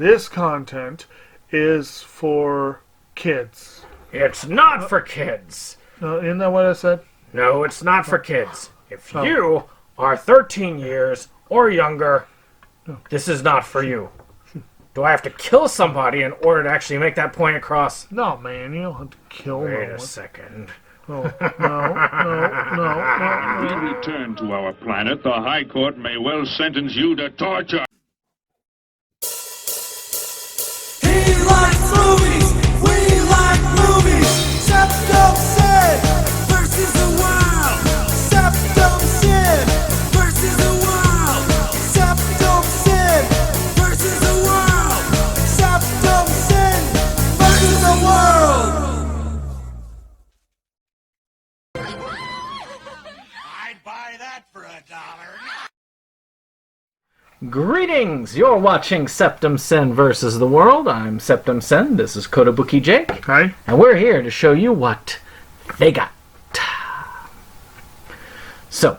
this content is for kids. It's not for kids. Isn't that what I said? No, it's not for kids. If you are 13 years or younger, this is not for you. Do I have to kill somebody in order to actually make that point across? No, man, you don't have to kill Wait no one. a second. Oh, no. When we return to our planet, the High Court may well sentence you to torture. He likes movies, we like movies. Septum Sin versus the world. Septum Sin versus the world. Septum Sin versus the world. Septum Sin versus the world. I'd buy that for $1. Greetings! You're watching Septum Sen versus the World. I'm Septum Sen. This is Kotobuki J. Hi. And we're here to show you what they got. So,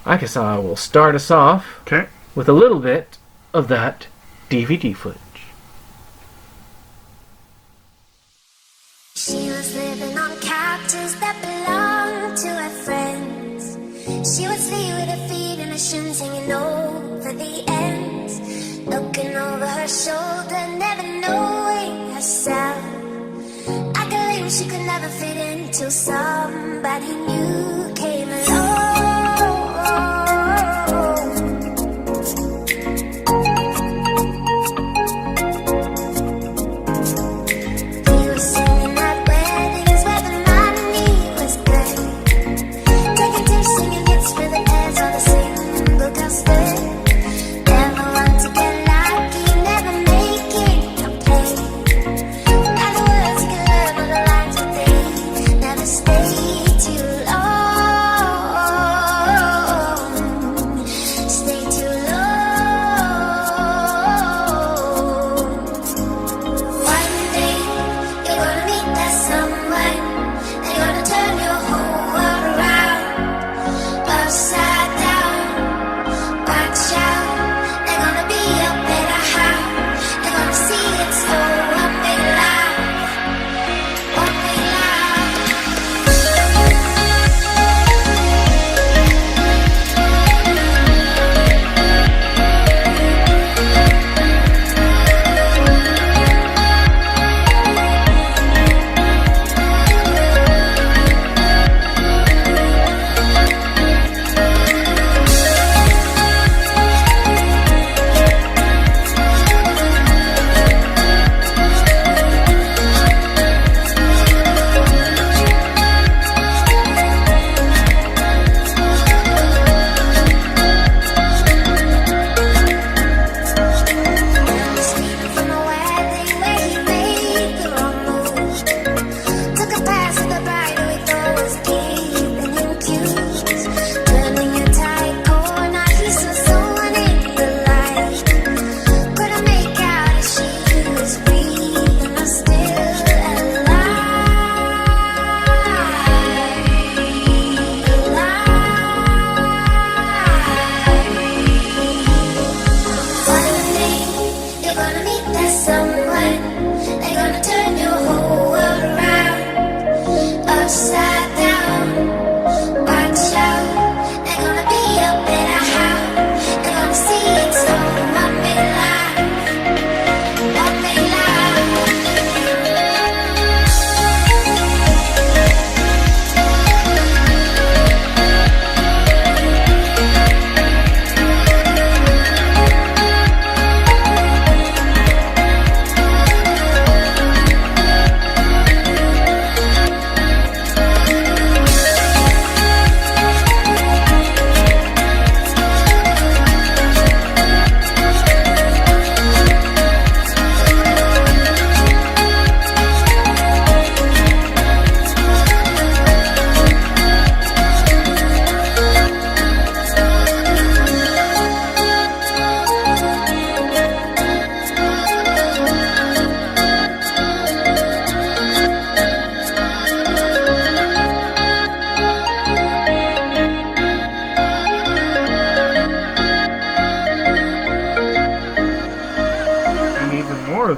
I guess I will start us off with a little bit of that DVD footage. She was living on couches that belonged to her friends. She would sleep with her feet and her shins hanging over the ends, looking over her shoulder, never knowing herself. I believe she could never fit in till somebody new came along. We were singing at weddings where the money was good, taking two singing hits for the pairs on the single girl stood. Never want to get lucky, never making a play. Got the words you can learn on the lines, but they never stay too long.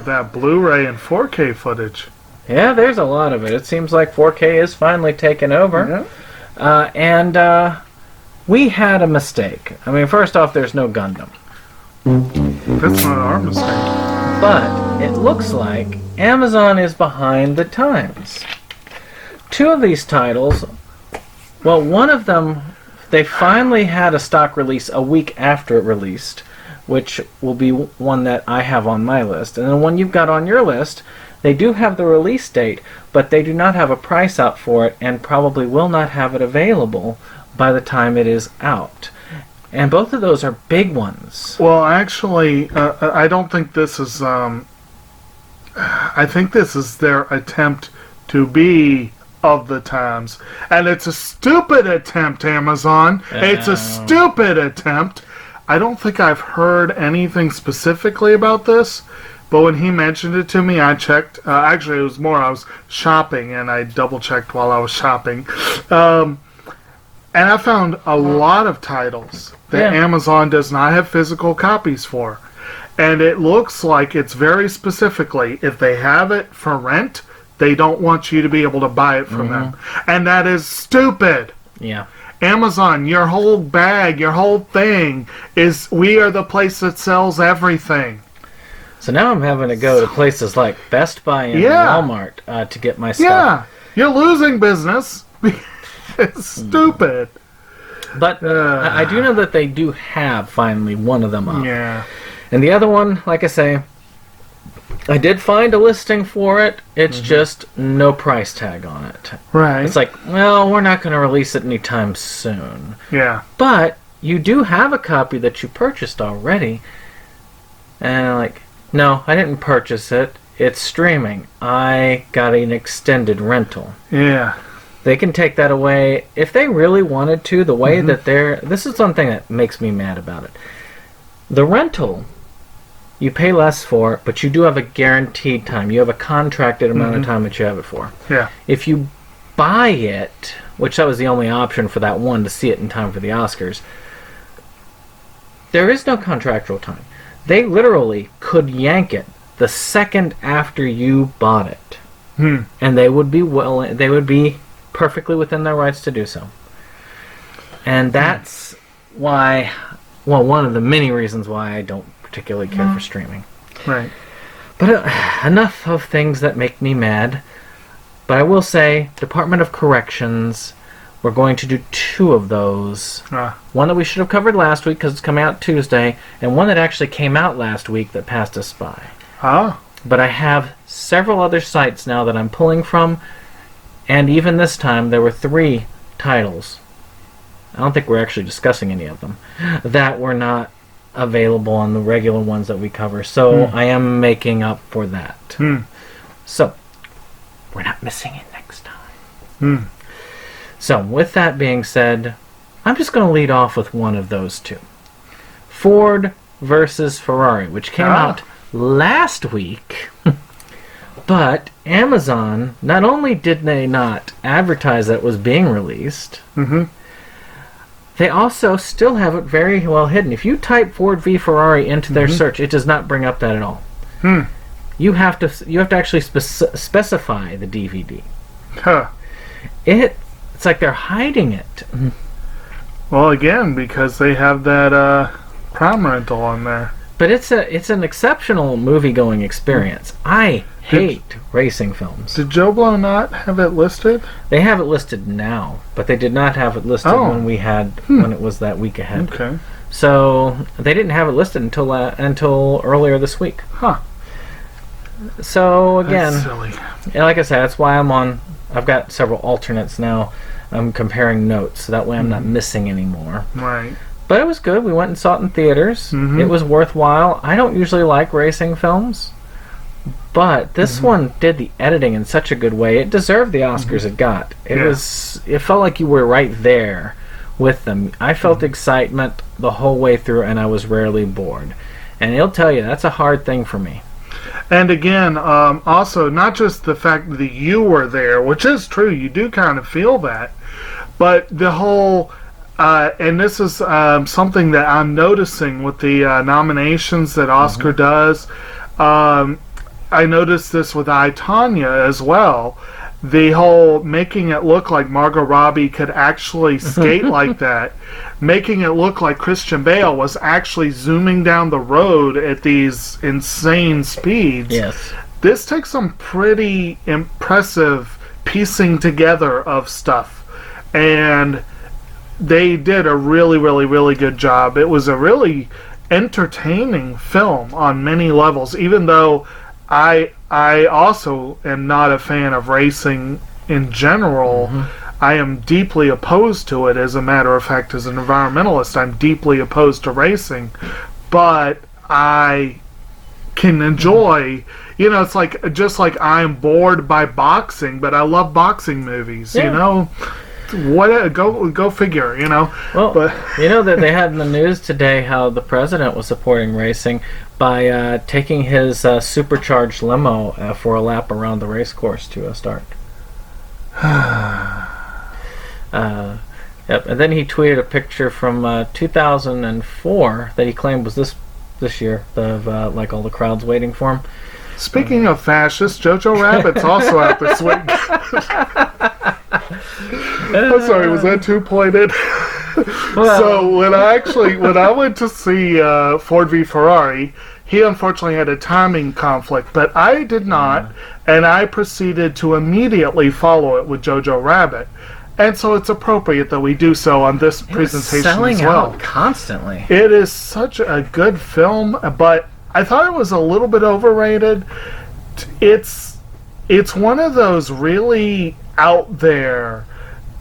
that Blu-ray and 4K footage. Yeah, there's a lot of it. It seems like 4K is finally taken over. Yeah. And we had a mistake. I mean, first off, there's no Gundam. That's not our mistake. But it looks like Amazon is behind the times. Two of these titles, well, one of them, they finally had a stock release a week after it released, which will be one that I have on my list. And the one you've got on your list, they do have the release date, but they do not have a price out for it and probably will not have it available by the time it is out. And both of those are big ones. Well, actually, I don't think this is... I think this is their attempt to be of the times. And it's a stupid attempt, Amazon. It's a stupid attempt. I don't think I've heard anything specifically about this. But when he mentioned it to me, I checked. Actually, it was more I was shopping, and I double-checked while I was shopping. And I found a lot of titles that Amazon does not have physical copies for. And it looks like it's very specifically, if they have it for rent, they don't want you to be able to buy it from them. And that is stupid. Yeah. Amazon, your whole bag, your whole thing is, we are the place that sells everything. So now I'm having to go to places like Best Buy and Walmart to get my stuff. Yeah, you're losing business. It's stupid. But I do know that they do have finally one of them up. Yeah. And the other one, like I say, I did find a listing for it. It's just no price tag on it. Right. It's like, well, we're not going to release it anytime soon. Yeah. But you do have a copy that you purchased already. And I'm like, no, I didn't purchase it. It's streaming. I got an extended rental. Yeah. They can take that away if they really wanted to. The way that they're... This is something that makes me mad about it. The rental, you pay less for it, but you do have a guaranteed time. You have a contracted amount of time that you have it for. Yeah. If you buy it, which that was the only option for that one to see it in time for the Oscars, there is no contractual time. They literally could yank it the second after you bought it. And they would be perfectly within their rights to do so. And that's why, well, one of the many reasons why I don't particularly care for streaming. Right. But enough of things that make me mad. But I will say, Department of Corrections, we're going to do two of those. One that we should have covered last week because it's coming out Tuesday, and one that actually came out last week that passed us by. But I have several other sites now that I'm pulling from, and even this time there were 3 titles. I don't think we're actually discussing any of them that were not available on the regular ones that we cover. So I am making up for that. So we're not missing it next time. So with that being said, I'm just going to lead off with one of those two. Ford versus Ferrari, which came out last week. But Amazon, not only did they not advertise that it was being released, they also still have it very well hidden. If you type Ford v Ferrari into their search, it does not bring up that at all. You have to actually specify the DVD. It's like they're hiding it. Well, again, because they have that Prime rental on there. But it's an exceptional movie-going experience. I hate racing films. Did Joe Blow not have it listed? They have it listed now, but they did not have it listed when we had when it was that week ahead. Okay. So they didn't have it listed until earlier this week. So again, that's silly. Like I said, that's why I've got several alternates now. I'm comparing notes, so that way I'm not missing anymore. Right. But it was good. We went and saw it in theaters. It was worthwhile. I don't usually like racing films, but this one did the editing in such a good way. It deserved the Oscars it got. It felt like you were right there with them. I felt excitement the whole way through, and I was rarely bored. And he'll tell you, that's a hard thing for me. And again, also, not just the fact that you were there, which is true, you do kind of feel that, but the whole... and this is something that I'm noticing with the nominations that Oscar does. I noticed this with I, Tonya as well. The whole making it look like Margot Robbie could actually skate like that, making it look like Christian Bale was actually zooming down the road at these insane speeds. Yes. This takes some pretty impressive piecing together of stuff. And they did a really, really, really good job. It was a really entertaining film on many levels, even though I also am not a fan of racing in general. I am deeply opposed to it. As a matter of fact, as an environmentalist, I'm deeply opposed to racing. But I can enjoy, it's like, just like I'm bored by boxing, but I love boxing movies, What go figure, Well, But that they had in the news today how the president was supporting racing by taking his supercharged limo for a lap around the race course to start. Yep. And then he tweeted a picture from 2004 that he claimed was this year of like all the crowds waiting for him. Speaking of fascists, Jojo Rabbit's also out this week. I'm sorry, was that too pointed? So when I went to see Ford v Ferrari, he unfortunately had a timing conflict, but I did not, and I proceeded to immediately follow it with Jojo Rabbit. And so it's appropriate that we do so on this presentation selling as well. out constantly. It is such a good film, but I thought it was a little bit overrated. It's one of those really out there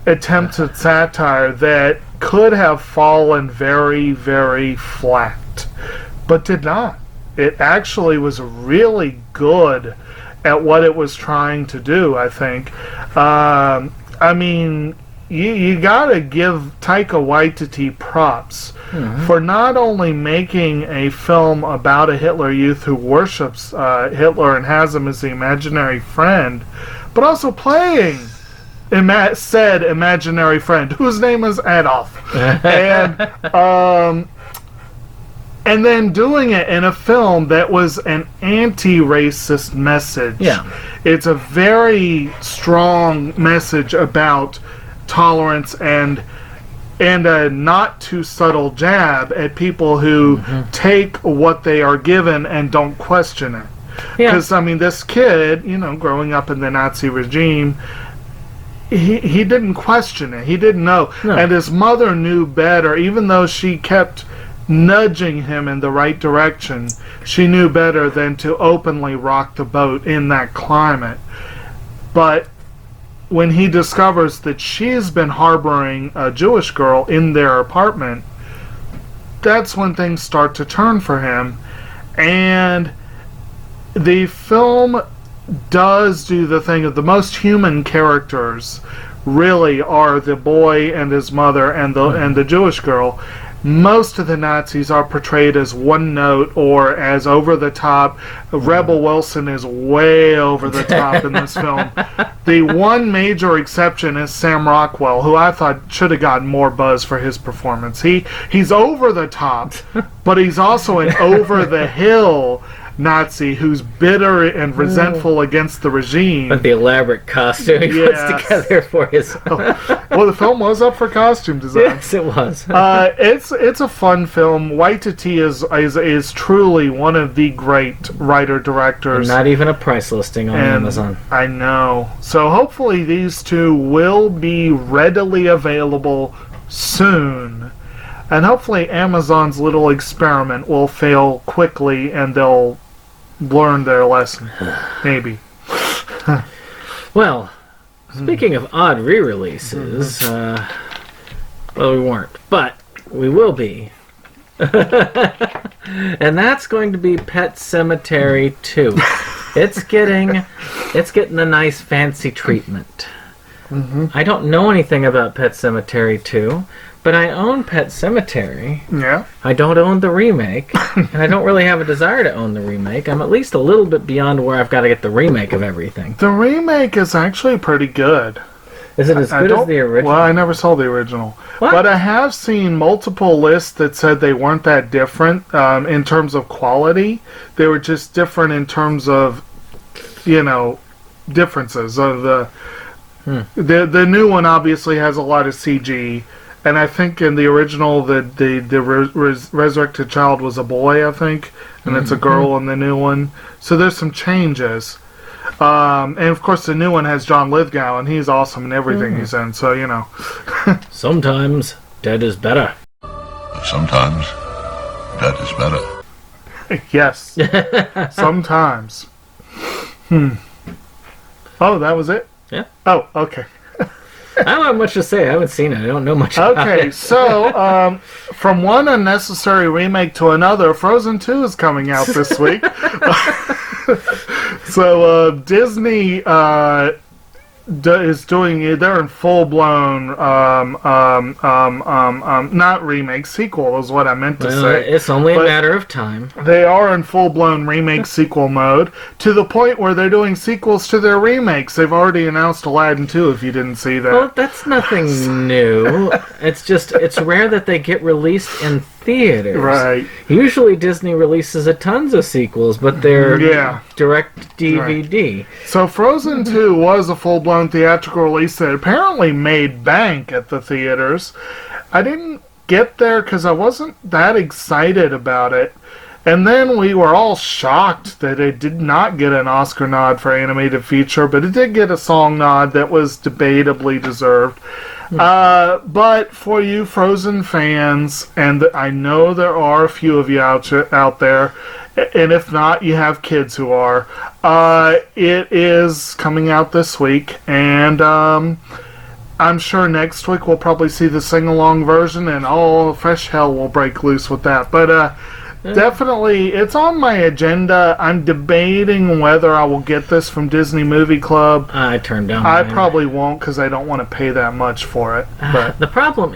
attempts at satire that could have fallen very, very flat, but did not. It actually was really good at what it was trying to do, I think. I mean, you gotta give Taika Waititi props for not only making a film about a Hitler Youth who worships Hitler and has him as the imaginary friend, but also playing said imaginary friend, whose name is Adolf. And then doing it in a film that was an anti-racist message. Yeah. It's a very strong message about tolerance and a not too subtle jab at people who take what they are given and don't question it. Because, I mean, this kid, growing up in the Nazi regime, he didn't question it. He didn't know. No. And his mother knew better, even though she kept nudging him in the right direction. She knew better than to openly rock the boat in that climate. But when he discovers that she's been harboring a Jewish girl in their apartment, that's when things start to turn for him. And the film does do the thing of the most human characters really are the boy and his mother and the Jewish girl. Most of the Nazis are portrayed as one note or as over the top. Rebel Wilson is way over the top in this film. The one major exception is Sam Rockwell, who I thought should have gotten more buzz for his performance. He's over the top, but he's also an over the hill Nazi who's bitter and resentful against the regime. But the elaborate costume he puts together for his... Well, the film was up for costume design. Yes, it was. It's a fun film. Waititi is truly one of the great writer-directors. And not even a price listing on Amazon. I know. So hopefully these two will be readily available soon. And hopefully Amazon's little experiment will fail quickly and they'll learn their lesson. Maybe. Well, speaking of odd re-releases, well, we weren't, but we will be. And that's going to be Pet Sematary 2. It's getting a nice fancy treatment. I don't know anything about Pet Sematary 2, but I own Pet Sematary. Yeah. I don't own the remake, and I don't really have a desire to own the remake. I'm at least a little bit beyond where I've got to get the remake of everything. The remake is actually pretty good. Is it as good as the original? Well, I never saw the original. What? But I have seen multiple lists that said they weren't that different in terms of quality. They were just different in terms of differences. The new one obviously has a lot of CG, and I think in the original the resurrected child was a boy, I think, and it's a girl in the new one. So there's some changes. And of course the new one has John Lithgow, and he's awesome in everything he's in. So Sometimes dead is better. Sometimes that is better. Yes, sometimes. Oh, that was it? Yeah. Oh, okay. I don't have much to say. I haven't seen it. I don't know much about it. Okay, so from one unnecessary remake to another, Frozen 2 is coming out this week. So Disney is doing it. They're in full blown not remake, sequel is what I meant to say. It's only a matter of time. They are in full blown remake sequel mode, to the point where they're doing sequels to their remakes. They've already announced Aladdin 2, if you didn't see that. Well, that's nothing new. It's rare that they get released in theaters. Right. Usually Disney releases a tons of sequels, but they're direct DVD. Right. So Frozen 2 was a full-blown theatrical release that apparently made bank at the theaters. I didn't get there because I wasn't that excited about it. And then we were all shocked that it did not get an Oscar nod for animated feature, but it did get a song nod that was debatably deserved. But for you Frozen fans, and I know there are a few of you out there, and if not, you have kids who are, it is coming out this week, and I'm sure next week we'll probably see the sing-along version, and all fresh hell will break loose with that. But definitely, it's on my agenda. I'm debating whether I will get this from Disney Movie Club. I turned down. I probably won't because I don't want to pay that much for it. But the problem,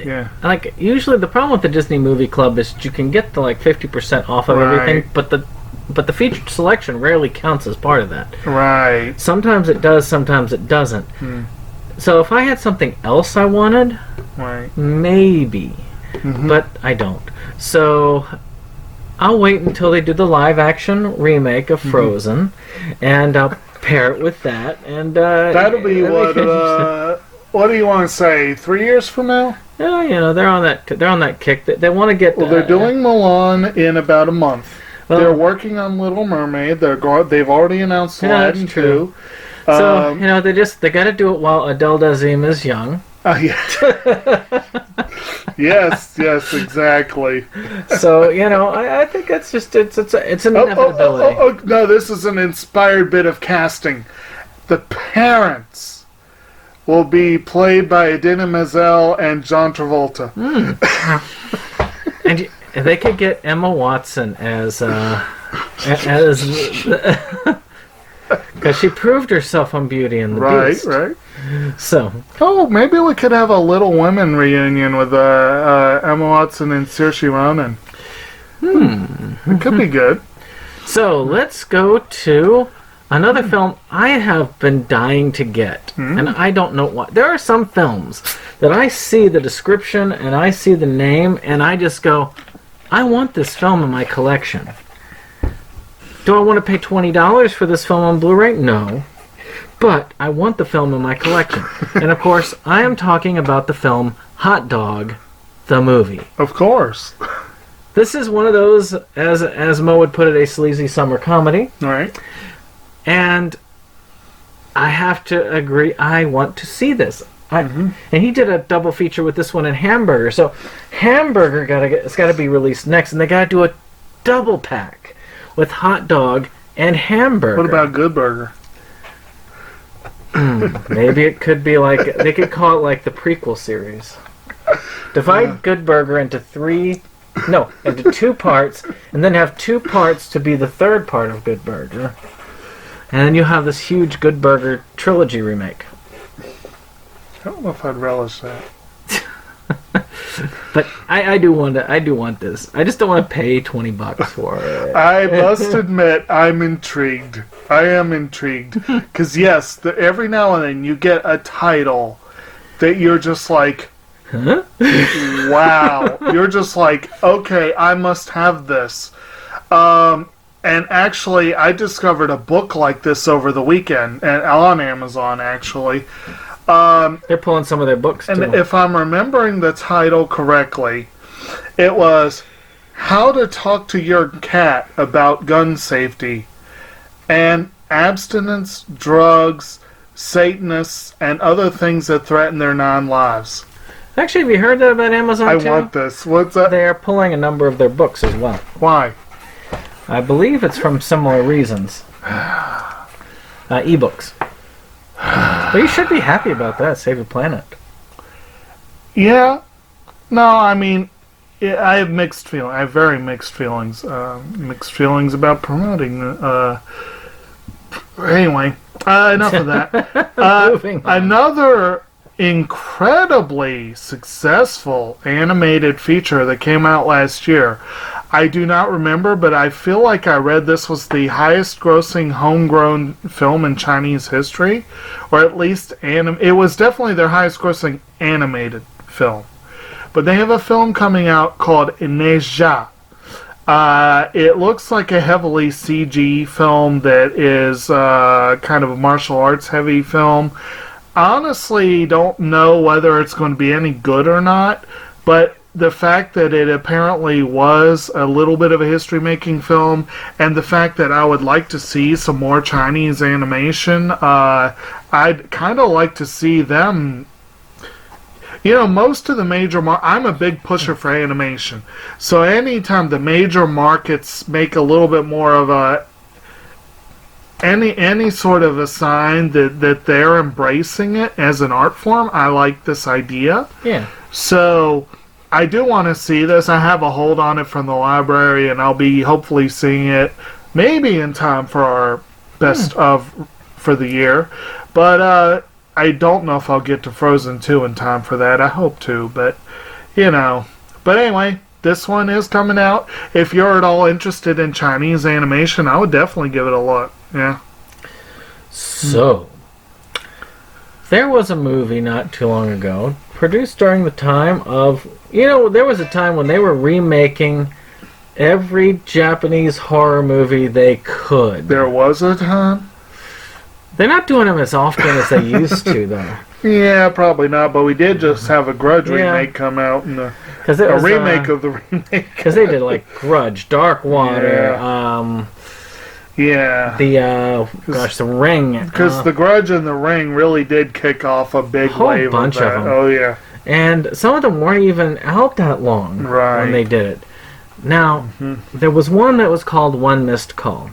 usually the problem with the Disney Movie Club is you can get the 50% off of everything, but the featured selection rarely counts as part of that. Right. Sometimes it does, sometimes it doesn't. So if I had something else I wanted, maybe, but I don't. So I'll wait until they do the live-action remake of Frozen, and I'll pair it with that. And that'll be what do you want to say? 3 years from now? Yeah, they're on that kick. They want to get. Well, they're doing Mulan in about a month. Well, they're working on Little Mermaid. They've already announced Aladdin 2. So they got to do it while Adele Dazeem is young. Yes, exactly. So I think it's an inevitability. No, this is an inspired bit of casting. The parents will be played by Idina Menzel and John Travolta. And they could get Emma Watson as because she proved herself on Beauty and the Beast. Right. So. Oh, maybe we could have a Little Women reunion with Emma Watson and Saoirse Ronan. It could be good. So let's go to another film I have been dying to get, and I don't know why. There are some films that I see the description and I see the name, and I just go, I want this film in my collection. Do I want to pay $20 for this film on Blu-ray? No. But I want the film in my collection. And of course, I am talking about the film Hot Dog, the movie. Of course. This is one of those, as Mo would put it, a sleazy summer comedy. All right. And I have to agree, I want to see this. And he did a double feature with this one and Hamburger. So Hamburger it's got to be released next, and they got to do a double pack with Hot Dog and Hamburger. What about Good Burger? Maybe it could be they could call it like the prequel series. Divide Good Burger into two parts, and then have 2 parts to be the third part of Good Burger. And then you have this huge Good Burger trilogy remake. I don't know if I'd relish that. But I do want this. I just don't want to pay $20 for it. I must admit, I'm intrigued. I am intrigued. Because, yes, every now and then you get a title that you're just like, huh? Wow. You're just like, okay, I must have this. And actually, I discovered a book like this over the weekend and on Amazon, actually. They're pulling some of their books, too. And if I'm remembering the title correctly, it was How to Talk to Your Cat About Gun Safety and Abstinence, Drugs, Satanists, and Other Things That Threaten Their Non-Lives. Actually, have you heard that about Amazon, too? I want this. What's that? They're pulling a number of their books as well. Why? I believe it's from similar reasons. E-books. But you should be happy about that. Save the planet. Yeah. No, I mean, I have mixed feelings. I have very mixed feelings. Mixed feelings about promoting. Anyway, enough of that. Moving on. Another incredibly successful animated feature that came out last year. I do not remember, but I feel like I read this was the highest grossing homegrown film in Chinese history, or at least it was definitely their highest grossing animated film. But they have a film coming out called Nezha. It looks like a heavily CG film that is kind of a martial arts heavy film. Honestly, don't know whether it's going to be any good or not, but the fact that it apparently was a little bit of a history-making film, and the fact that I would like to see some more Chinese animation, I'd kind of like to see them. You know, most of the major I'm a big pusher for animation, so anytime the major markets make a little bit more of a any sort of a sign that they're embracing it as an art form, I like this idea. Yeah. So I do want to see this. I have a hold on it from the library, and I'll be hopefully seeing it maybe in time for our best of for the year. But I don't know if I'll get to Frozen 2 in time for that. I hope to, but you know. But anyway, this one is coming out. If you're at all interested in Chinese animation, I would definitely give it a look. Yeah. So, there was a movie not too long ago, produced during the time of... You know, there was a time when they were remaking every Japanese horror movie they could. There was a time? They're not doing them as often as they used to, though. Yeah, probably not, but we did just have a Grudge remake come out, and a remake of the remake. Because they did, like, Grudge, Dark Water, yeah. The Ring. Because the Grudge and the Ring really did kick off a big wave bunch of that. of them. Oh, yeah. And some of them weren't even out that long when they did it. Now, there was one that was called One Missed Call.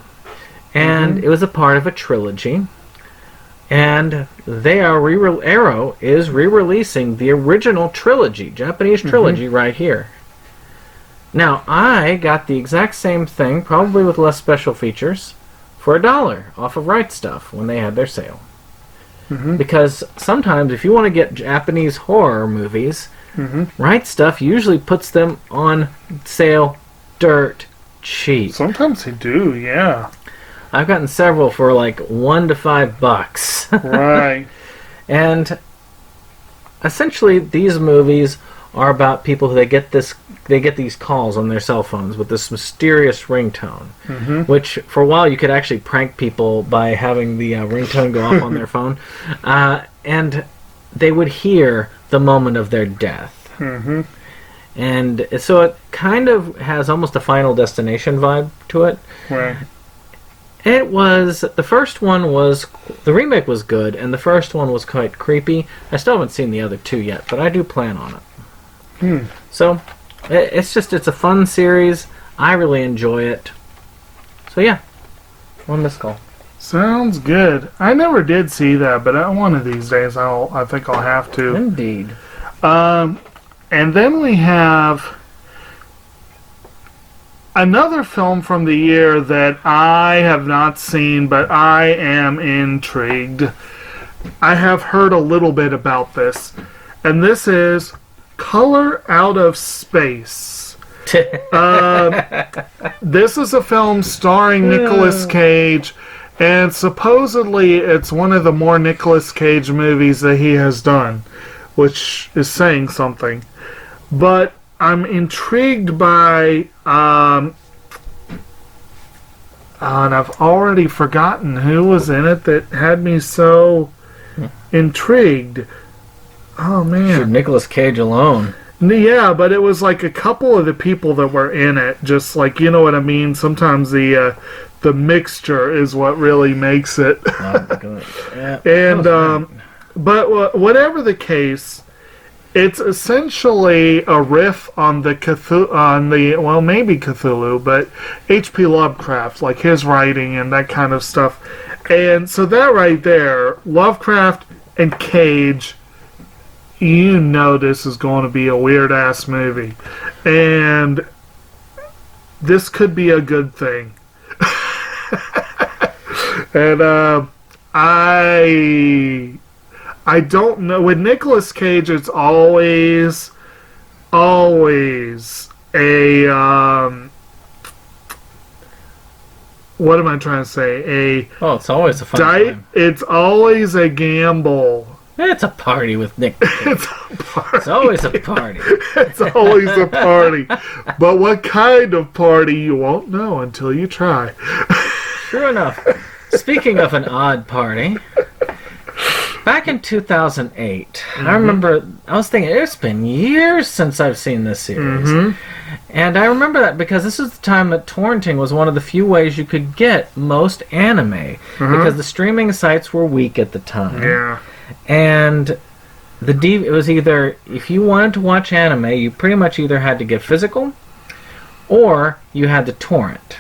And it was a part of a trilogy. And they are Arrow is re-releasing the original trilogy, Japanese trilogy, right here. Now, I got the exact same thing, probably with less special features, for $1 off of Right Stuff when they had their sale. Because sometimes, if you want to get Japanese horror movies, Right Stuff usually puts them on sale dirt cheap. Sometimes they do, yeah. I've gotten several for like $1 to $5. Right. And essentially, these movies are about people who they get these calls on their cell phones with this mysterious ringtone, which for a while you could actually prank people by having the ringtone go off on their phone, and they would hear the moment of their death. And so it kind of has almost a Final Destination vibe to it. Right. It was, the first one was, the remake was good, and the first one was quite creepy. I still haven't seen the other two yet, but I do plan on it. So, it's a fun series. I really enjoy it. So yeah, One Missed Call. Sounds good. I never did see that, but one of these days I think I'll have to. Indeed. And then we have another film from the year that I have not seen, but I am intrigued. I have heard a little bit about this, and this is Color Out of Space. This is a film starring Nicolas Cage, and supposedly it's one of the more Nicolas Cage movies that he has done, which is saying something. But I'm intrigued by and I've already forgotten who was in it that had me so intrigued. Oh, man. Nicolas Cage alone. Yeah, but it was like a couple of the people that were in it, just like, you know what I mean? Sometimes the mixture is what really makes it. Yeah. And, but whatever the case, it's essentially a riff on the well, maybe Cthulhu, but H.P. Lovecraft, like his writing and that kind of stuff. And so that right there, Lovecraft and Cage, you know this is going to be a weird-ass movie. And this could be a good thing. And I don't know. With Nicolas Cage, it's always a what am I trying to say? It's always a fun time. It's always a gamble. It's a party with Nick. It's a party. It's always a party. It's always a party. But what kind of party, you won't know until you try. True enough. Speaking of an odd party, back in 2008, I remember, I was thinking, it's been years since I've seen this series. And I remember that because this is the time that torrenting was one of the few ways you could get most anime. Because the streaming sites were weak at the time. Yeah. And it was either, if you wanted to watch anime, you pretty much either had to get physical or you had to torrent.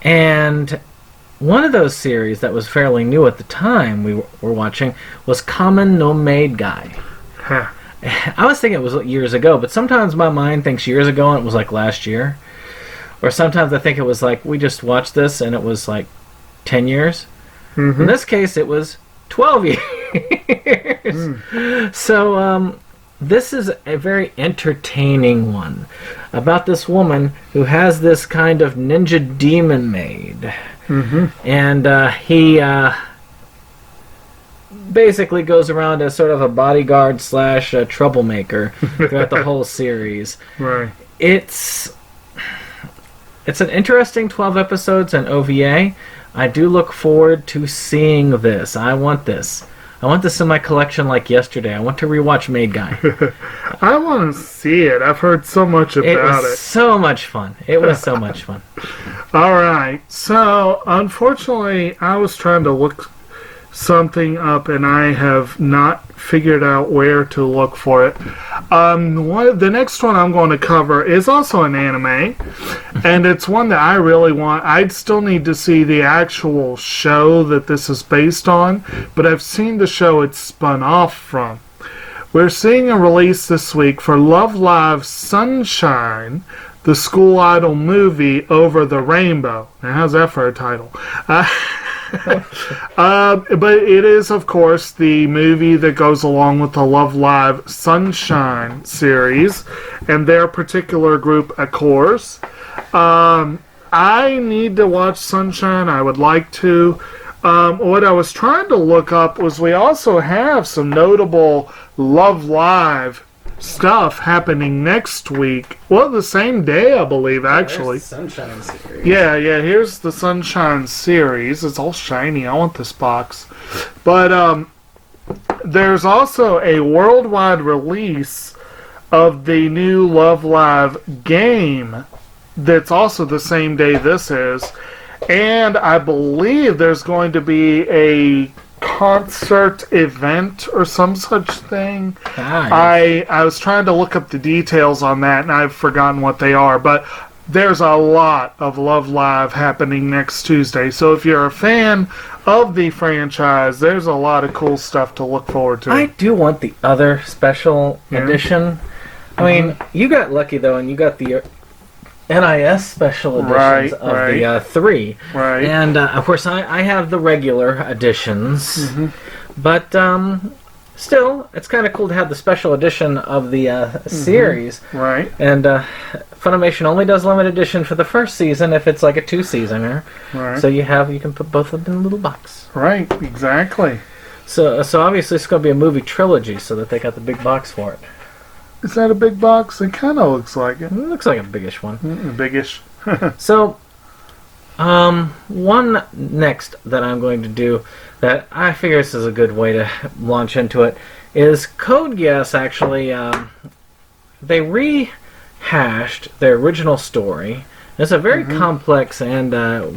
And one of those series that was fairly new at the time we were watching was Kamen No Maid-Guy. I was thinking it was years ago, but sometimes my mind thinks years ago and it was like last year. Or sometimes I think it was like we just watched this and it was like 10 years. In this case, it was 12 years. So this is a very entertaining one about this woman who has this kind of ninja demon maid. And he basically goes around as sort of a bodyguard / troublemaker throughout the whole series. Right. It's an interesting 12 episodes and OVA. I do look forward to seeing this. I want this. I want this in my collection like yesterday. I want to rewatch Maid-Guy. I want to see it. I've heard so much about it. It was so much fun. It was so much fun. All right. So, unfortunately, I was trying to look something up, and I have not figured out where to look for it. The next one I'm going to cover is also an anime, and it's one that I really want. I'd still need to see the actual show that this is based on, but I've seen the show it's spun off from. We're seeing a release this week for Love Live Sunshine, the school idol movie Over the Rainbow. Now, how's that for a title? But it is, of course, the movie that goes along with the Love Live Sunshine series and their particular group, of course. I need to watch Sunshine. I would like to. What I was trying to look up was we also have some notable Love Live stuff happening next week. Well, the same day, I believe, actually. Sunshine series. Yeah, here's the Sunshine series. It's all shiny. I want this box. But there's also a worldwide release of the new Love Live game that's also the same day this is. And I believe there's going to be a concert event or some such thing. I was trying to look up the details on that and I've forgotten what they are, but there's a lot of Love Live happening next Tuesday. So if you're a fan of the franchise, there's a lot of cool stuff to look forward to. I do want the other special edition. I mean, you got lucky though, and you got the NIS special editions of the 3. Right. And, of course, I have the regular editions. But, still, it's kind of cool to have the special edition of the series. Right. And Funimation only does limited edition for the first season if it's like a 2-seasoner. Right. So you can put both of them in a little box. Right, exactly. So obviously it's going to be a movie trilogy so that they got the big box for it. Is that a big box? It kind of looks like it. It looks like a biggish one. Biggish. So, One next that I'm going to do that I figure this is a good way to launch into it is Code Geass. Actually, they rehashed their original story. It's a very complex and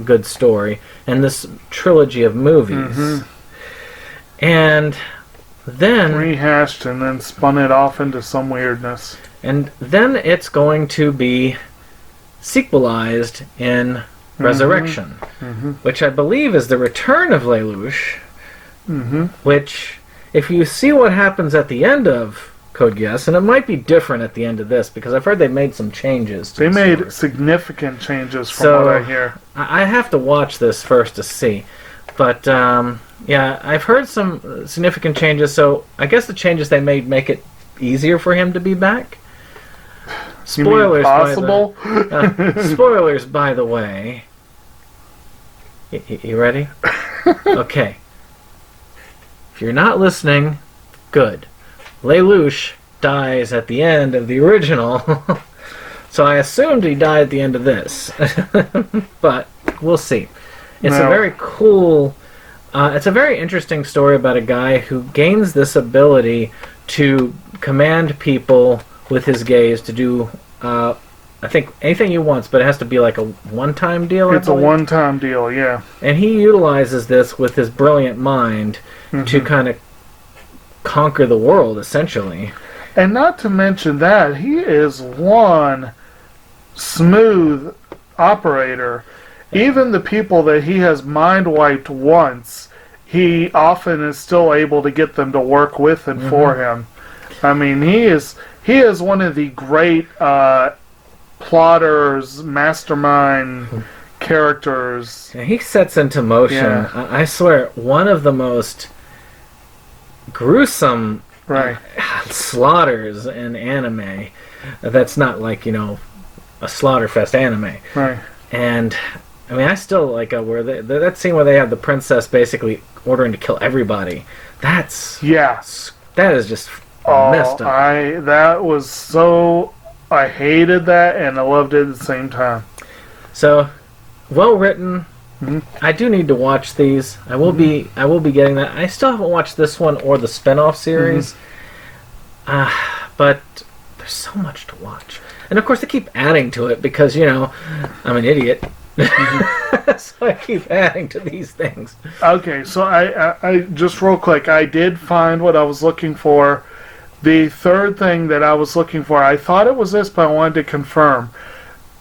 good story in this trilogy of movies. And then rehashed and then spun it off into some weirdness. And then it's going to be sequelized in Resurrection, which I believe is the return of Lelouch, which, if you see what happens at the end of Code Geass, and it might be different at the end of this, because I've heard they made some changes. They made significant changes from what I hear. I have to watch this first to see. But, yeah, I've heard some significant changes, so I guess the changes they made make it easier for him to be back. Spoilers, possible? Spoilers, by the way. You ready? Okay. If you're not listening, good. Lelouch dies at the end of the original, so I assumed he died at the end of this. But we'll see. It's a very cool... it's a very interesting story about a guy who gains this ability to command people with his gaze to do, I think, anything he wants, but it has to be like a one-time deal. It's a one-time deal, yeah. And he utilizes this with his brilliant mind to kind of conquer the world, essentially. And not to mention that, he is one smooth operator. Even the people that he has mind-wiped once, he often is still able to get them to work with and for him. I mean, he is one of the great plotters, mastermind characters. Yeah, he sets into motion, I swear, one of the most gruesome slaughters in anime. That's not like, a Slaughterfest anime. Right. And, I mean, I still like where that scene where they have the princess basically ordering to kill everybody. That is just messed up. I hated that and I loved it at the same time. So, well written. I do need to watch these. I will be getting that. I still haven't watched this one or the spin-off series. But there's so much to watch. And of course they keep adding to it because, I'm an idiot. So I keep adding to these things. Okay, so I just real quick, I did find what I was looking for. The third thing that I was looking for, I thought it was this, but I wanted to confirm.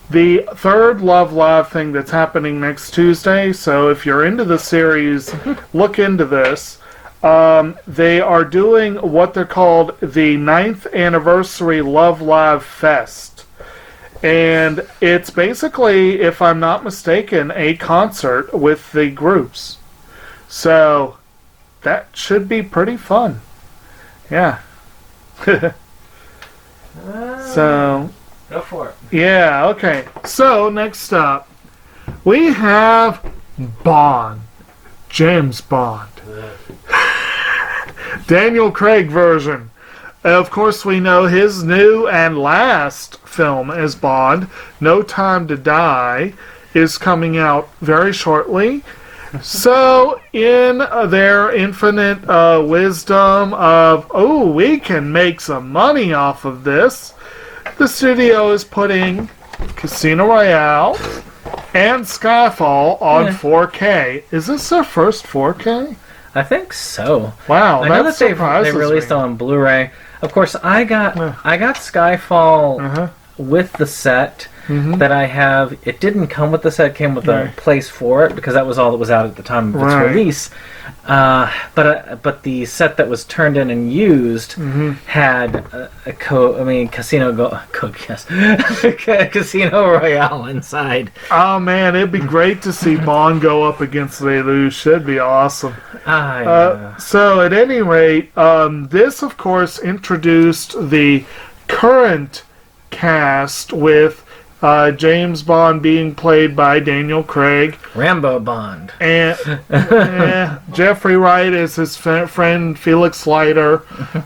The third Love Live thing that's happening next Tuesday, so if you're into the series, look into this. They are doing what they're called the 9th Anniversary Love Live Fest. And it's basically, if I'm not mistaken, a concert with the groups. So, that should be pretty fun. Yeah. So... Go for it. Yeah, okay. So, next up, we have Bond. James Bond. Daniel Craig version. Of course, we know his new and last film as Bond, No Time to Die, is coming out very shortly. So, in their infinite wisdom of, we can make some money off of this, the studio is putting Casino Royale and Skyfall on 4K. Is this their first 4K? I think so. Wow, I know that they released it on Blu-ray. Of course, I got Skyfall with the set that I have. It didn't come with the set; it came with a place for it because that was all that was out at the time of its release. But the set that was turned in and used had Casino Royale inside. Oh man, it'd be great to see Bond go up against Lelouch. That'd be awesome. So at any rate, this of course introduced the current cast with James Bond being played by Daniel Craig. Rambo Bond. And Jeffrey Wright is his friend Felix Leiter.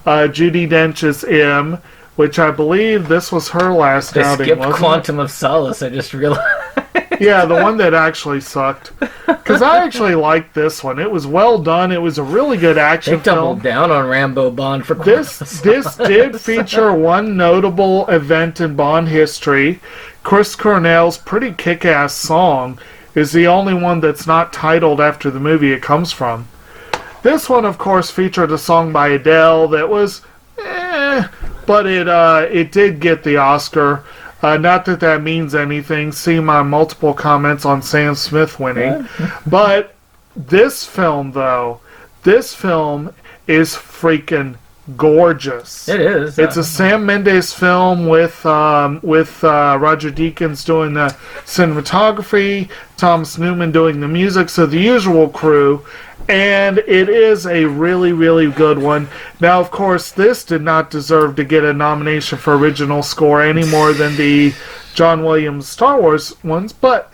Judi Dench is M, which I believe this was her last outing. They skipped Quantum of Solace, I just realized. Yeah, the one that actually sucked. Because I actually liked this one. It was well done. It was a really good action They doubled film. down on Rambo Bond for This did feature one notable event in Bond history. Chris Cornell's pretty kick-ass song is the only one that's not titled after the movie it comes from. This one, of course, featured a song by Adele that was, but it did get the Oscar. Not that that means anything. See my multiple comments on Sam Smith winning. But this film, though, is freaking gorgeous. It is. It's a Sam Mendes film with Roger Deakins doing the cinematography, Thomas Newman doing the music, so the usual crew. And it is a really, really good one. Now, of course, this did not deserve to get a nomination for original score any more than the John Williams Star Wars ones, but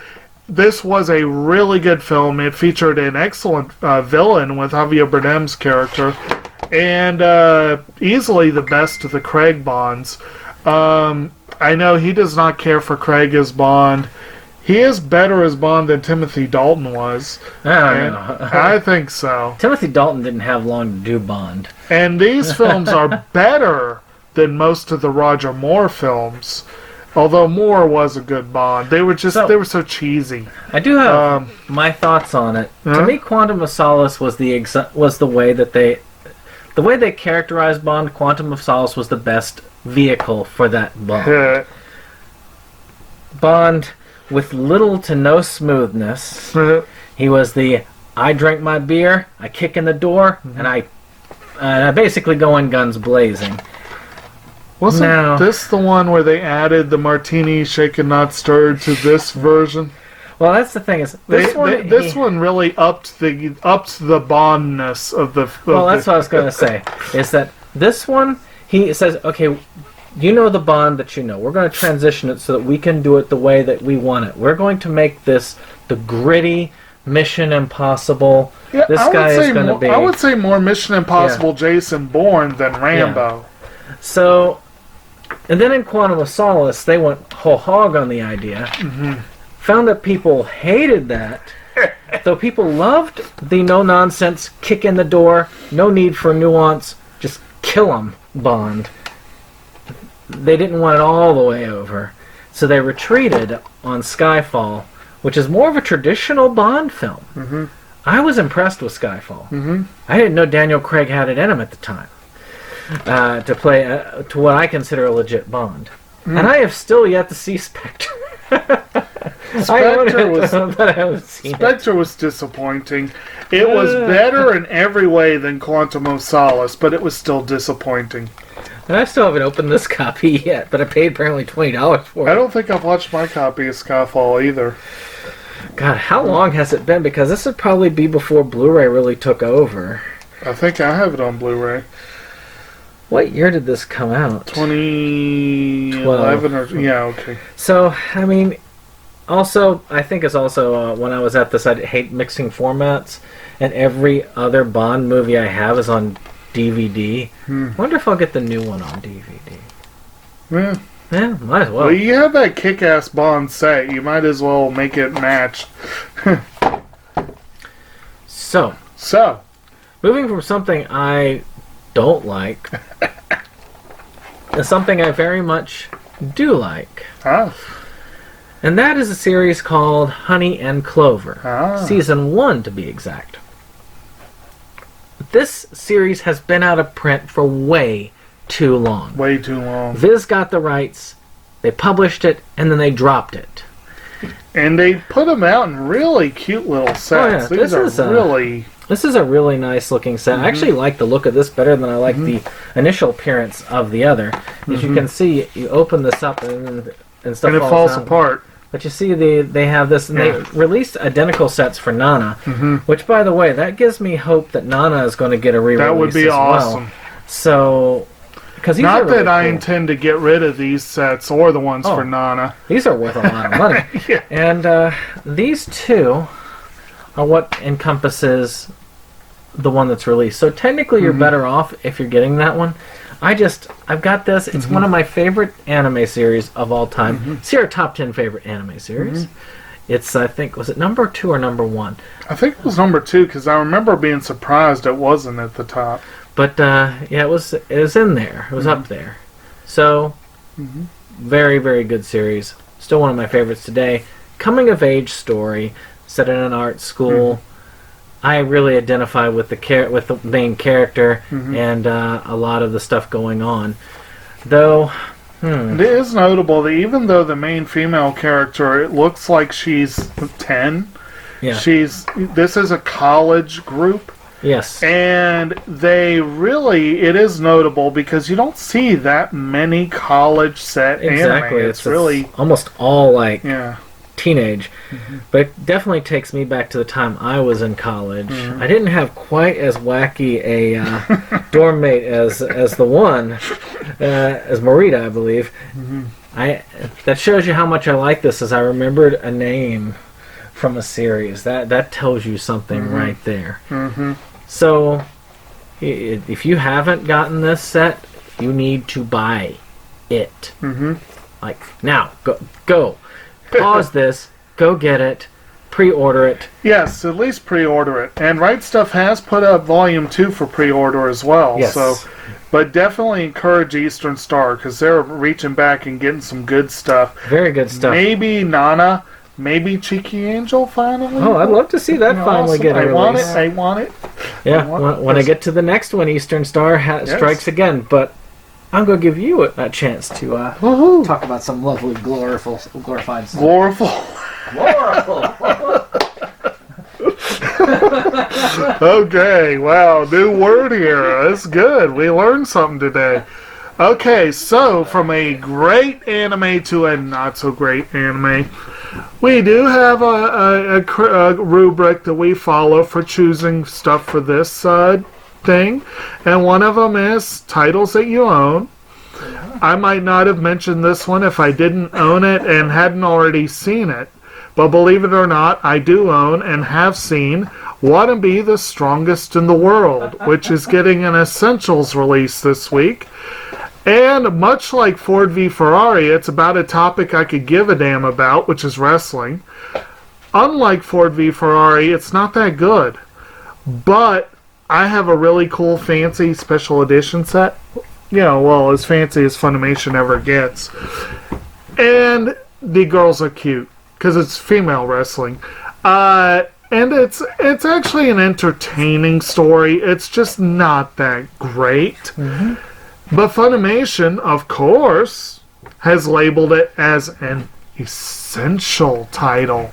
this was a really good film. It featured an excellent villain with Javier Bardem's character, and easily the best of the Craig Bonds. I know he does not care for Craig as Bond. He is better as Bond than Timothy Dalton was. I don't know. I think so. Timothy Dalton didn't have long to do Bond. And these films are better than most of the Roger Moore films. Although Moore was a good Bond. They were so cheesy. I do have my thoughts on it. To me, Quantum of Solace was the way that they characterized Bond. Quantum of Solace was the best vehicle for that Bond. Bond with little to no smoothness. He was I drink my beer, I kick in the door, and I basically go in guns blazing. Wasn't this the one where they added the martini shaken not stirred to this version? Well, that's the thing is this one really upped the Bondness of the. That's what I was going to say. Is that this one? He says, okay, you know the Bond that you know. We're going to transition it so that we can do it the way that we want it. We're going to make this the gritty Mission Impossible. Yeah, this guy is going to be. I would say more Mission Impossible Jason Bourne than Rambo. Yeah. So, and then in Quantum of Solace, they went whole hog on the idea. Found that people hated that. Though people loved the no-nonsense, kick in the door, no need for nuance, just kill 'em Bond. They didn't want it all the way over. So they retreated on Skyfall, which is more of a traditional Bond film. I was impressed with Skyfall. I didn't know Daniel Craig had it in him at the time to play to what I consider a legit Bond. And I have still yet to see Spectre. Spectre was disappointing. It was better in every way than Quantum of Solace, but it was still disappointing. And I still haven't opened this copy yet, but I paid apparently $20 for it. I don't think I've watched my copy of Skyfall either. God, how long has it been? Because this would probably be before Blu-ray really took over. I think I have it on Blu-ray. What year did this come out? 2011 or... Yeah, okay. So, I mean, also, I think it's also, when I was at this, I hate mixing formats, and every other Bond movie I have is on DVD. Wonder if I'll get the new one on DVD. Yeah. Yeah, might as well. Well, you have that kick-ass Bond set. You might as well make it match. So, moving from something I don't like to something I very much do like. And that is a series called Honey and Clover. Season 1, to be exact. This series has been out of print for way too long. Way too long. Viz got the rights, they published it, and then they dropped it. And they put them out in really cute little sets. Oh, yeah. This is a really nice looking set. I actually like the look of this better than I like the initial appearance of the other. As you can see, you open this up and stuff and it falls apart. But you see, they have this, and they released identical sets for Nana, which, by the way, that gives me hope that Nana is going to get a re-release. That would be awesome. Well. So, because not that I intend to get rid of these sets or the ones for Nana. These are worth a lot of money. And these two are what encompasses the one that's released. So technically, you're better off if you're getting that one. I've got this. It's one of my favorite anime series of all time. It's your top 10 favorite anime series. It's, I think, was it number 2 or number 1? I think it was number 2 because I remember being surprised it wasn't at the top. But yeah, it was in there. It was up there. So, very, very good series. Still one of my favorites today. Coming of age story set in an art school. I really identify with the main character and a lot of the stuff going on. Though, it is notable that even though the main female character, it looks like she's 10. yeah, This is a college group. yes, And it is notable because you don't see that many college set exactly. anime. It's really, almost all like yeah. teenage, but it definitely takes me back to the time I was in college. I didn't have quite as wacky a dorm mate as the one, as Marita, I believe. That shows you how much I like this, as I remembered a name from a series. That tells you something right there. So, if you haven't gotten this set, you need to buy it. Like, now, go. Pause this, go get it, pre-order it. Yes, at least pre-order it. And Right Stuff has put up Volume 2 for pre-order as well. Yes. So, but definitely encourage Eastern Star because they're reaching back and getting some good stuff. Very good stuff. Maybe Nana, maybe Cheeky Angel finally. Oh, I'd love to see that finally get a release. I want it. Yeah, when I get to the next one, Eastern Star strikes again. But I'm going to give you a chance to talk about some lovely glorified stuff. Gloriful. Gloriful! Okay, wow, new word here. That's good. We learned something today. Okay, so from a great anime to a not so great anime, we do have a rubric that we follow for choosing stuff for this thing, and one of them is titles that you own. I might not have mentioned this one if I didn't own it and hadn't already seen it, but believe it or not, I do own and have seen Wanna Be the Strongest in the World, which is getting an Essentials release this week. And much like Ford v Ferrari, it's about a topic I could give a damn about, which is wrestling. Unlike Ford v Ferrari, it's not that good. But I have a really cool, fancy special edition set. You know, well, as fancy as Funimation ever gets. And the girls are cute, because it's female wrestling. And it's actually an entertaining story. It's just not that great. But Funimation, of course, has labeled it as an essential title.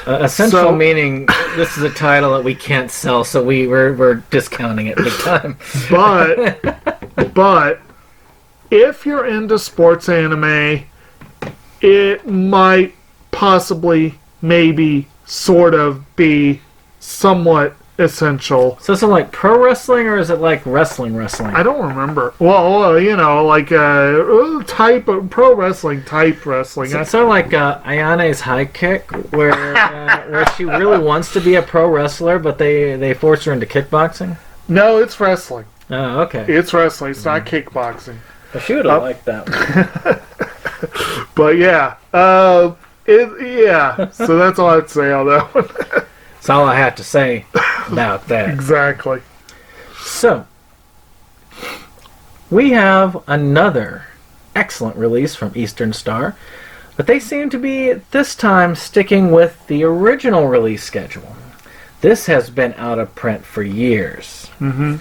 Essential meaning this is a title that we can't sell, so we're discounting it big time. But if you're into sports anime, it might possibly, maybe, sort of be somewhat essential. So is it like pro wrestling or is it like wrestling? I don't remember. Well, you know, like type of pro wrestling type wrestling. So it's sort of like Ayane's high kick, where she really wants to be a pro wrestler, but they force her into kickboxing. No, it's wrestling. Oh, okay. It's wrestling. It's not kickboxing. Well, she would have liked that one. But yeah, So that's all I'd say on that one. That's all I have to say about that. Exactly. So, we have another excellent release from Eastern Star, but they seem to be, this time, sticking with the original release schedule. This has been out of print for years. And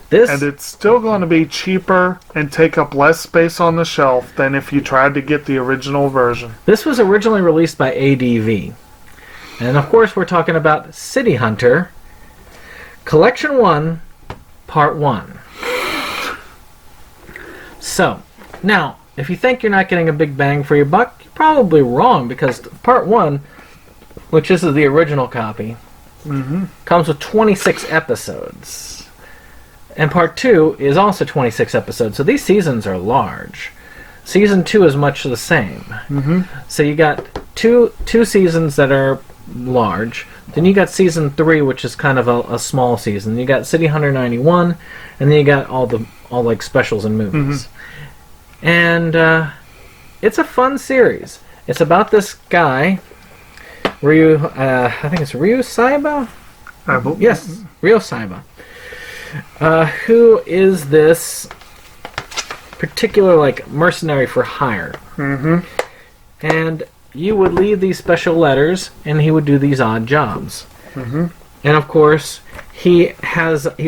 it's still going to be cheaper and take up less space on the shelf than if you tried to get the original version. This was originally released by ADV. And of course we're talking about City Hunter, Collection 1, Part 1. So, now, if you think you're not getting a big bang for your buck, you're probably wrong, because Part 1, which is the original copy, comes with 26 episodes. And Part 2 is also 26 episodes, so these seasons are large. Season 2 is much the same. So you got two seasons that are large. Then you got Season 3, which is kind of a small season. You got City Hunter 91, and then you got all like specials and movies. And it's a fun series. It's about this guy Ryu, I think it's Ryu Saiba? Yes, Ryu Saiba. Who is this particular, like, mercenary for hire? Mm-hmm. And you would leave these special letters, and he would do these odd jobs. Mm-hmm. And of course, he's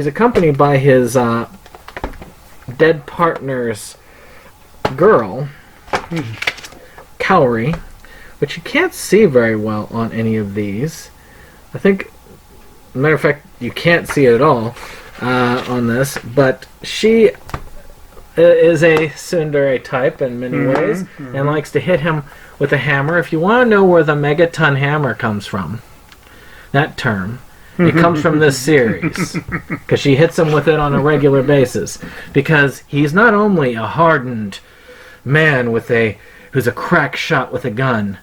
accompanied by his dead partner's girl, Kaori, which you can't see very well on any of these. I think, matter of fact, you can't see it at all on this, but she is a tsundere type in many ways, and likes to hit him with a hammer. If you want to know where the megaton hammer comes from, that term, it comes from this series, because she hits him with it on a regular basis, because he's not only a hardened man who's a crack shot with a gun,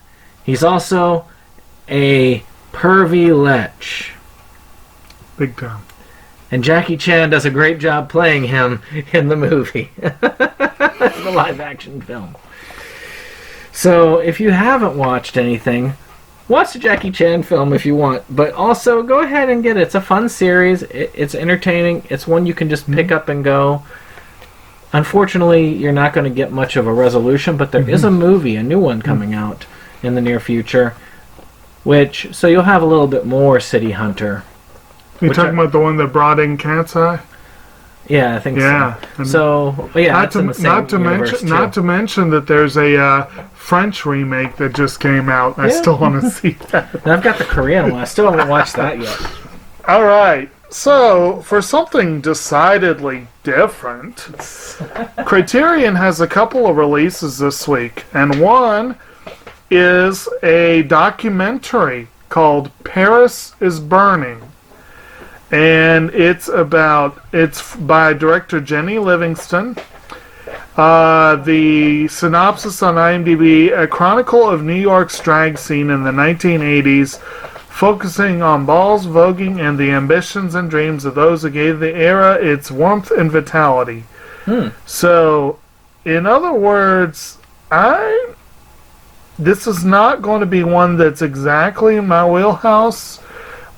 he's also a pervy lech. Big time. And Jackie Chan does a great job playing him in the movie, the live-action film. So, if you haven't watched anything, watch the Jackie Chan film if you want, but also go ahead and get it. It's a fun series. It's entertaining. It's one you can just pick up and go. Unfortunately, you're not going to get much of a resolution, but there is a movie, a new one coming out in the near future, so you'll have a little bit more City Hunter. You talking about the one that brought in Cat's Eye? Yeah, I think so. So, yeah, not to mention that there's a French remake that just came out. I still want to see that. And I've got the Korean one. I still haven't watched that yet. All right. So, for something decidedly different, Criterion has a couple of releases this week, and one is a documentary called Paris is Burning. And it's by director Jenny Livingston. The synopsis on IMDb: a chronicle of New York's drag scene in the 1980s, focusing on balls, voguing, and the ambitions and dreams of those who gave the era its warmth and vitality. So, in other words, this is not going to be one that's exactly in my wheelhouse,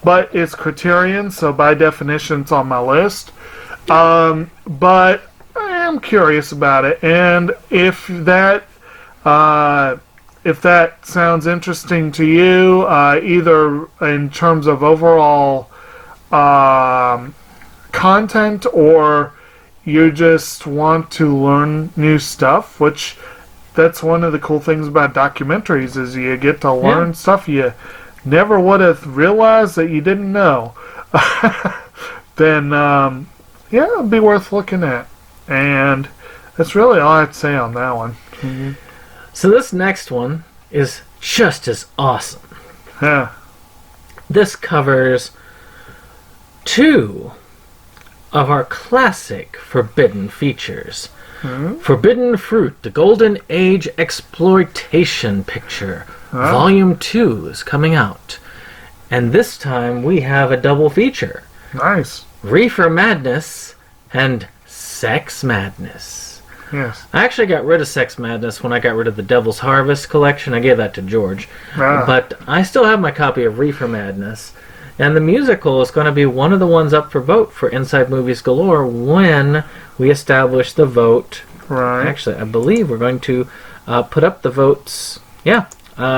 but it's Criterion, so by definition it's on my list. But I am curious about it, and if that sounds interesting to you, either in terms of overall content, or you just want to learn new stuff, which that's one of the cool things about documentaries, is you get to learn stuff you never would have realized that you didn't know, then it'd be worth looking at. And that's really all I have to say on that one. Mm-hmm. So this next one is just as awesome. Yeah. This covers two of our classic Forbidden features. Forbidden Fruit, the Golden Age Exploitation picture. Volume 2 is coming out. And this time we have a double feature. Nice. Reefer Madness and Sex Madness. Yes. I actually got rid of Sex Madness when I got rid of the Devil's Harvest collection. I gave that to George. But I still have my copy of Reefer Madness. And the musical is going to be one of the ones up for vote for Inside Movies Galore when we establish the vote. Right. Actually, I believe we're going to put up the votes.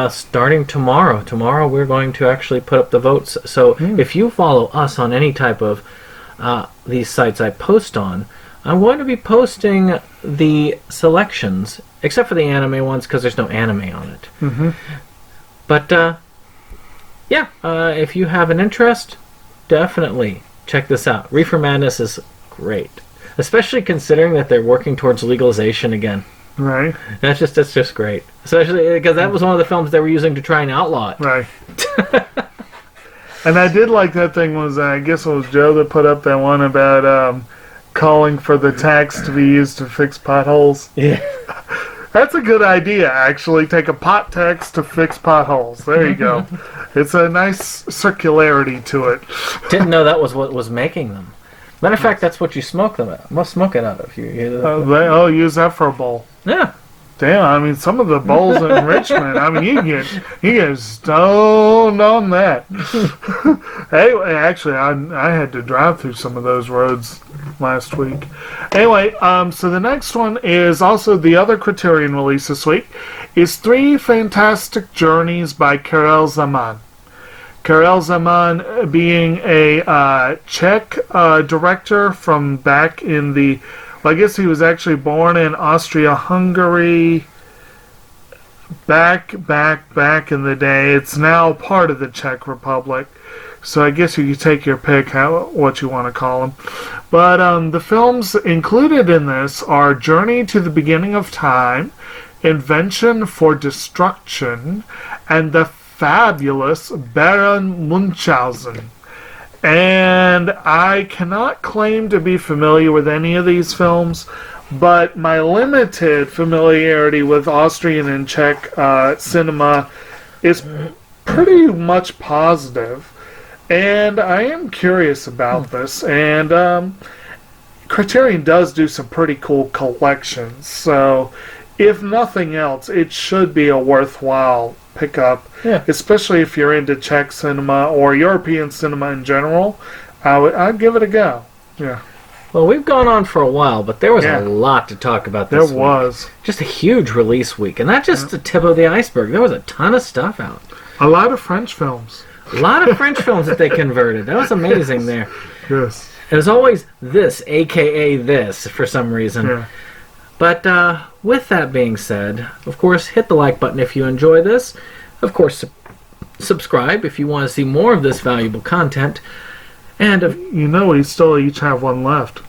Starting tomorrow. Tomorrow we're going to actually put up the votes. So if you follow us on any type of these sites I post on, I'm going to be posting the selections, except for the anime ones because there's no anime on it. But if you have an interest, definitely check this out. Reefer Madness is great, especially considering that they're working towards legalization again. Right. That's just great, especially because that was one of the films they were using to try and outlaw it. Right. And I did like that thing was, I guess it was Joe that put up that one about calling for the tax to be used to fix potholes. Yeah. That's a good idea, actually. Take a pot tax to fix potholes. There you go. It's a nice circularity to it. Didn't know that was what was making them. Matter of fact, that's what you smoke them out. Must smoke it out of you. Use that for a bowl. Yeah. Damn, I mean, some of the bowls in Richmond, I mean, you get stoned going on that. Hey, actually, I had to drive through some of those roads last week. Anyway, so the next one is also the other Criterion release this week, is Three Fantastic Journeys by Karel Zaman. Karel Zaman being a Czech director from back in the... Well, I guess he was actually born in Austria-Hungary back in the day. It's now part of the Czech Republic. So I guess you could take your pick what you want to call them. But the films included in this are Journey to the Beginning of Time, Invention for Destruction, and the fabulous Baron Munchausen. And I cannot claim to be familiar with any of these films, but my limited familiarity with Austrian and Czech cinema is pretty much positive. And I am curious about this. And Criterion does do some pretty cool collections. So, if nothing else, it should be a worthwhile pickup. Yeah. Especially if you're into Czech cinema or European cinema in general. I'd give it a go. Yeah. Well, we've gone on for a while, but there was a lot to talk about this week. There was. Just a huge release week. And that's just the tip of the iceberg. There was a ton of stuff out. A lot of French films. A lot of French films that they converted. That was amazing there. Yes. It was always this, a.k.a. this, for some reason. Yeah. But with that being said, of course, hit the like button if you enjoy this. Of course, subscribe if you want to see more of this valuable content. And you know we still each have one left.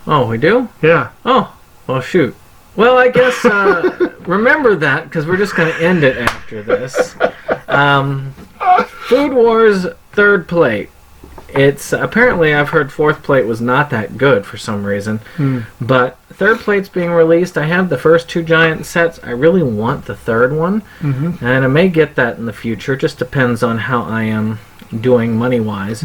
Oh, we do? Yeah. Oh, well, shoot. Well, I guess remember that, because we're just going to end it after this. Food Wars Third Plate. It's apparently, I've heard Fourth Plate was not that good for some reason. But Third Plate's being released. I have the first two giant sets. I really want the third one. And I may get that in the future. It just depends on how I am doing money-wise.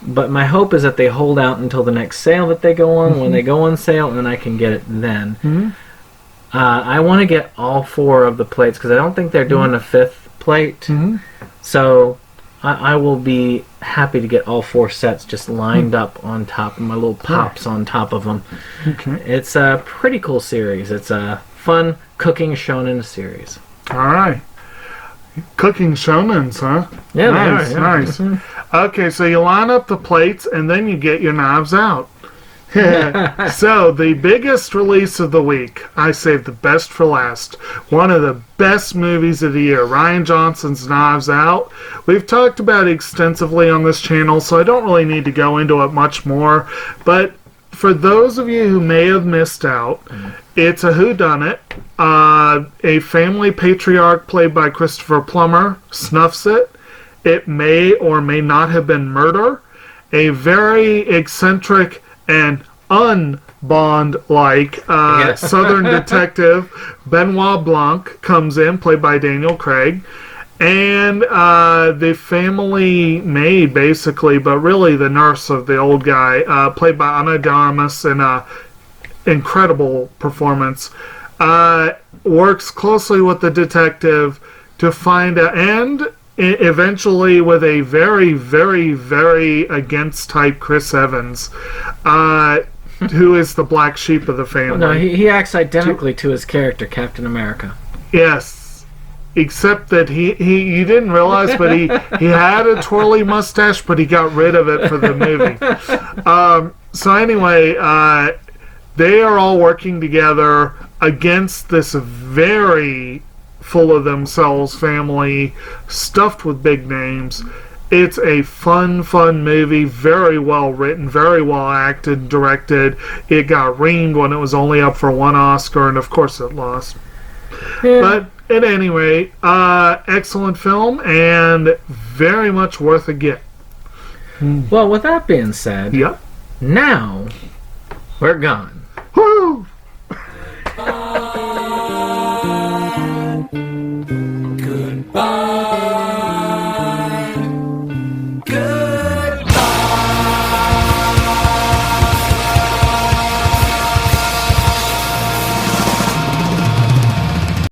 But my hope is that they hold out until the next sale that they go on. When they go on sale, and then I can get it then. I want to get all four of the plates, because I don't think they're doing a fifth plate. So I will be happy to get all four sets just lined up on top, and my little pops on top of them. It's a pretty cool series. It's a fun cooking shonen series. All right. Cooking shonens, huh? Yeah, nice, they are, yeah. Nice. Okay, so you line up the plates, and then you get your knives out. So, the biggest release of the week, I saved the best for last. One of the best movies of the year, Rian Johnson's Knives Out. We've talked about it extensively on this channel, so I don't really need to go into it much more. But for those of you who may have missed out, it's a whodunit. A family patriarch played by Christopher Plummer snuffs it. It may or may not have been murder. A very eccentric and un-Bond-like Southern detective, Benoit Blanc, comes in, played by Daniel Craig. And the family maid, basically, but really the nurse of the old guy, played by Ana de Armas, in an incredible performance, works closely with the detective to find out, and eventually with a very, very, very against type Chris Evans, who is the black sheep of the family. No, he acts identically to his character, Captain America. Yes, except that he you didn't realize, but he had a twirly mustache, but he got rid of it for the movie. So anyway, they are all working together against this very full of themselves family, stuffed with big names. It's a fun movie, very well written, very well acted, directed. It got reamed when it was only up for one Oscar, and of course it lost. Yeah. But at any rate, excellent film, and very much worth a get. Well, with that being said, yep. Now we're gone.